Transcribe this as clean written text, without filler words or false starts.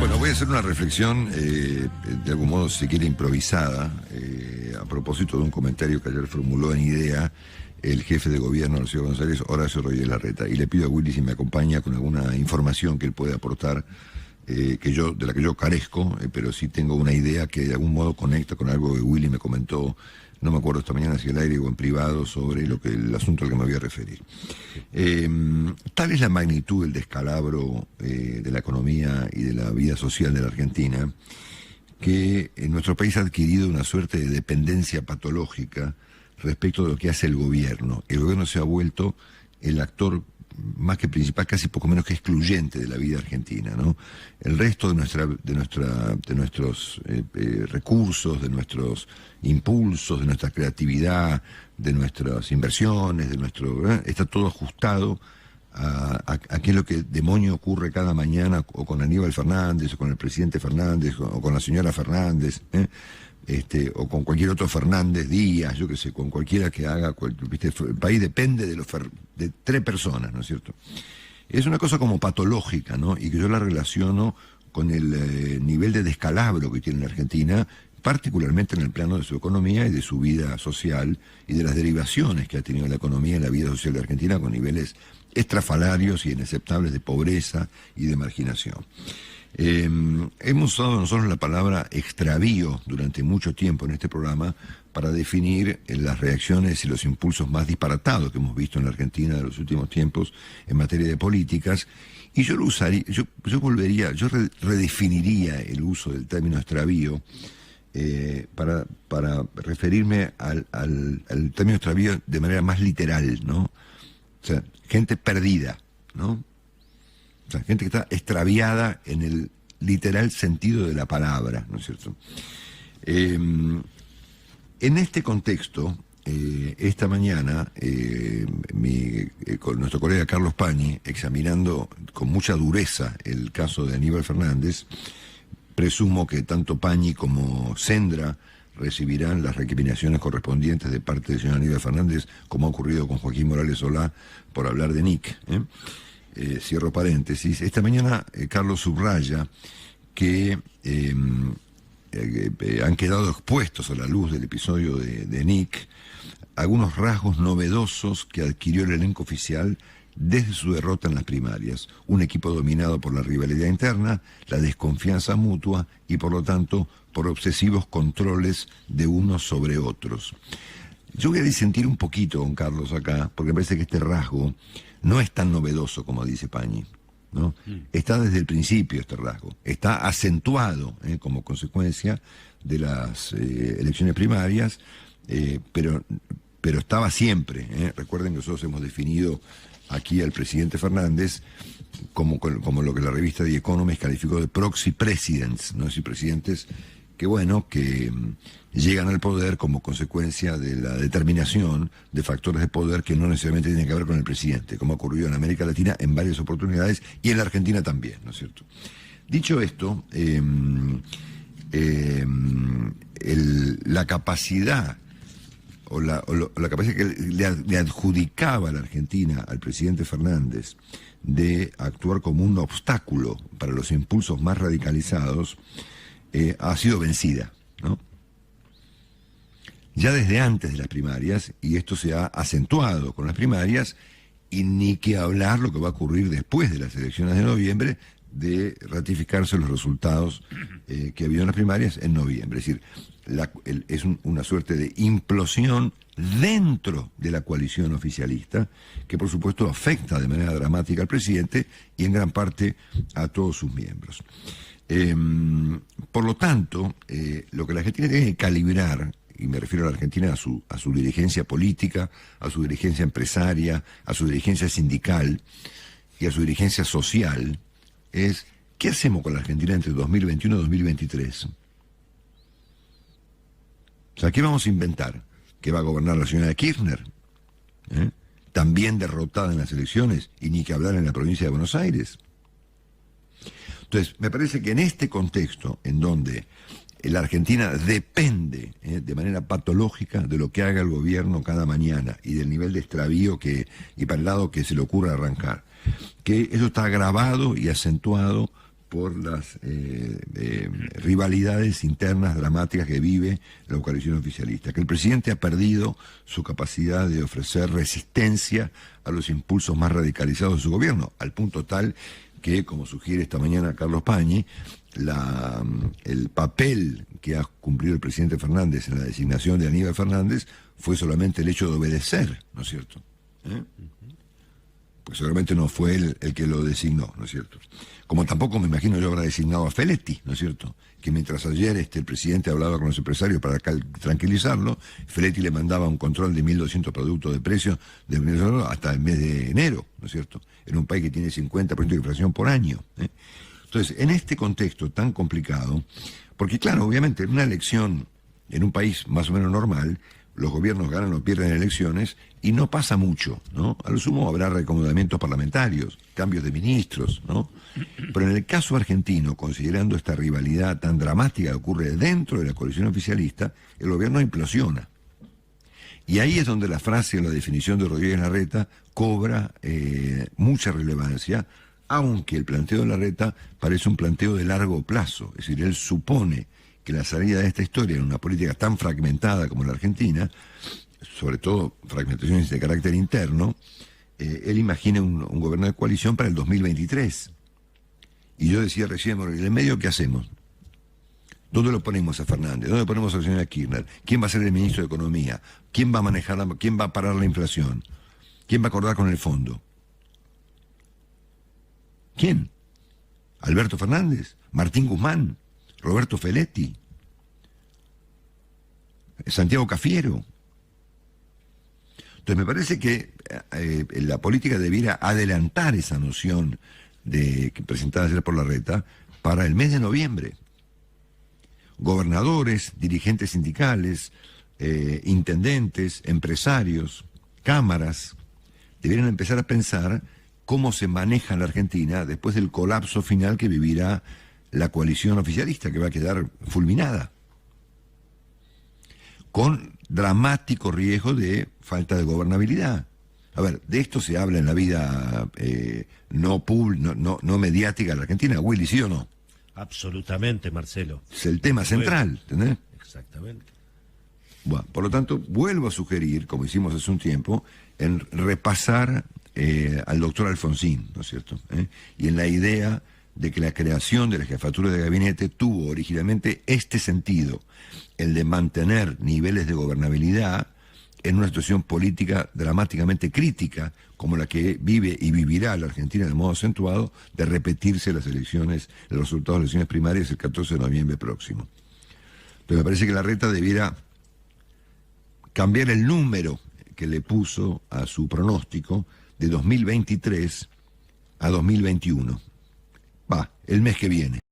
Bueno, voy a hacer una reflexión, de algún modo, si se quiere, improvisada, a propósito de un comentario que ayer formuló en IDEA el jefe de gobierno de la Ciudad de Buenos Aires, Horacio Rodríguez Larreta. Y le pido a Willy si me acompaña con alguna información que él puede aportar, de la que yo carezco, pero sí tengo una idea que de algún modo conecta con algo que Willy me comentó, no me acuerdo esta mañana si al aire o en privado, sobre el asunto al que me voy a referir. Tal es la magnitud del descalabro de la economía y de la vida social de la Argentina, que en nuestro país ha adquirido una suerte de dependencia patológica respecto de lo que hace el gobierno. El gobierno se ha vuelto el actor más que principal, casi poco menos que excluyente de la vida argentina, ¿no? El resto de nuestros recursos, de nuestros impulsos, de nuestra creatividad, de nuestras inversiones, está todo ajustado a qué es lo que demonio ocurre cada mañana, o con Aníbal Fernández, o con el presidente Fernández, o con la señora Fernández, o con cualquier otro Fernández Díaz, yo qué sé, con cualquiera que haga, ¿viste? El país depende de tres personas, ¿no es cierto? Es una cosa como patológica, ¿no? Y que yo la relaciono con el nivel de descalabro que tiene la Argentina, particularmente en el plano de su economía y de su vida social, y de las derivaciones que ha tenido la economía en la vida social de Argentina, con niveles estrafalarios y inaceptables de pobreza y de marginación. Hemos usado nosotros la palabra extravío durante mucho tiempo en este programa para definir las reacciones y los impulsos más disparatados que hemos visto en la Argentina de los últimos tiempos en materia de políticas, y yo lo usaría, yo redefiniría el uso del término extravío para referirme al término extravío de manera más literal, ¿no? O sea, gente perdida, ¿no? O sea, gente que está extraviada en el literal sentido de la palabra, ¿no es cierto? En este contexto, esta mañana, con nuestro colega Carlos Pañi, examinando con mucha dureza el caso de Aníbal Fernández, presumo que tanto Pañi como Sendra recibirán las recriminaciones correspondientes de parte del señor Aníbal Fernández, como ha ocurrido con Joaquín Morales Solá, por hablar de Nick, cierro paréntesis. Esta mañana Carlos subraya que han quedado expuestos a la luz del episodio de Nick algunos rasgos novedosos que adquirió el elenco oficial desde su derrota en las primarias. Un equipo dominado por la rivalidad interna, la desconfianza mutua y, por lo tanto, por obsesivos controles de unos sobre otros. Yo voy a disentir un poquito con Carlos acá, porque me parece que este rasgo no es tan novedoso como dice Pañi, ¿no? Está desde el principio este rasgo, está acentuado como consecuencia de las elecciones primarias, pero estaba siempre. Recuerden que nosotros hemos definido aquí al presidente Fernández como lo que la revista The Economist calificó de proxy presidents, ¿no? Si presidentes que llegan al poder como consecuencia de la determinación de factores de poder que no necesariamente tienen que ver con el presidente, como ha ocurrido en América Latina en varias oportunidades y en la Argentina también, ¿no es cierto? Dicho esto, la capacidad o la capacidad que le adjudicaba a la Argentina al presidente Fernández de actuar como un obstáculo para los impulsos más radicalizados ha sido vencida, ¿no? Ya desde antes de las primarias, y esto se ha acentuado con las primarias, y ni que hablar lo que va a ocurrir después de las elecciones de noviembre, de ratificarse los resultados que ha habido en las primarias en noviembre. Es decir, es una suerte de implosión dentro de la coalición oficialista, que por supuesto afecta de manera dramática al presidente y en gran parte a todos sus miembros. Por lo tanto, lo que la Argentina tiene que calibrar, y me refiero a la Argentina, a su dirigencia política, a su dirigencia empresaria, a su dirigencia sindical y a su dirigencia social, es ¿qué hacemos con la Argentina entre 2021 y 2023? O sea, ¿qué vamos a inventar? ¿Que va a gobernar la señora Kirchner? También derrotada en las elecciones, y ni que hablar en la provincia de Buenos Aires. Entonces, me parece que en este contexto, en donde la Argentina depende de manera patológica de lo que haga el gobierno cada mañana y del nivel de extravío y para el lado que se le ocurra arrancar, que eso está agravado y acentuado por las rivalidades internas dramáticas que vive la coalición oficialista, que el presidente ha perdido su capacidad de ofrecer resistencia a los impulsos más radicalizados de su gobierno, al punto tal que, como sugiere esta mañana Carlos Pañi, el papel que ha cumplido el presidente Fernández en la designación de Aníbal Fernández fue solamente el hecho de obedecer, ¿no es cierto? Pues seguramente no fue él el que lo designó, ¿no es cierto? Como tampoco me imagino yo habrá designado a Feletti, ¿no es cierto? Que mientras ayer el presidente hablaba con los empresarios para tranquilizarlo, Feletti le mandaba un control de 1.200 productos de precio de Venezuela hasta el mes de enero, ¿no es cierto? En un país que tiene 50% de inflación por año. Entonces, en este contexto tan complicado, porque claro, obviamente en una elección, en un país más o menos normal, los gobiernos ganan o pierden elecciones y no pasa mucho, ¿no? A lo sumo habrá reacomodamientos parlamentarios, cambios de ministros, ¿no? Pero en el caso argentino, considerando esta rivalidad tan dramática que ocurre dentro de la coalición oficialista, el gobierno implosiona. Y ahí es donde la frase o la definición de Rodríguez Larreta cobra mucha relevancia, aunque el planteo de Larreta parece un planteo de largo plazo. Es decir, él supone que la salida de esta historia en una política tan fragmentada como la Argentina, sobre todo fragmentaciones de carácter interno, él imagina un gobierno de coalición para el 2023. Y yo decía recién, ¿en el medio qué hacemos? ¿Dónde lo ponemos a Fernández? ¿Dónde ponemos a la señora Kirchner? ¿Quién va a ser el ministro de Economía? ¿Quién va a manejar quién va a parar la inflación? ¿Quién va a acordar con el fondo? ¿Quién? ¿Alberto Fernández? ¿Martín Guzmán? ¿Roberto Feletti? ¿Santiago Cafiero? Entonces me parece que la política debiera adelantar esa noción que presentada ayer por Larreta para el mes de noviembre. Gobernadores, dirigentes sindicales, intendentes, empresarios, cámaras, debieran empezar a pensar cómo se maneja la Argentina después del colapso final que vivirá la coalición oficialista, que va a quedar fulminada, con dramático riesgo de falta de gobernabilidad. A ver, de esto se habla en la vida no mediática de la Argentina, Willy, ¿sí o no? Absolutamente, Marcelo. Es el tema central, ¿entendés? Exactamente. Bueno, por lo tanto, vuelvo a sugerir, como hicimos hace un tiempo, en repasar al doctor Alfonsín, ¿no es cierto? Y en la idea de que la creación de la jefatura de gabinete tuvo originalmente este sentido, el de mantener niveles de gobernabilidad en una situación política dramáticamente crítica, como la que vive y vivirá la Argentina de modo acentuado, de repetirse las elecciones, los resultados de las elecciones primarias el 14 de noviembre próximo. Entonces me parece que Larreta debiera cambiar el número que le puso a su pronóstico de 2023 a 2021. Va, el mes que viene.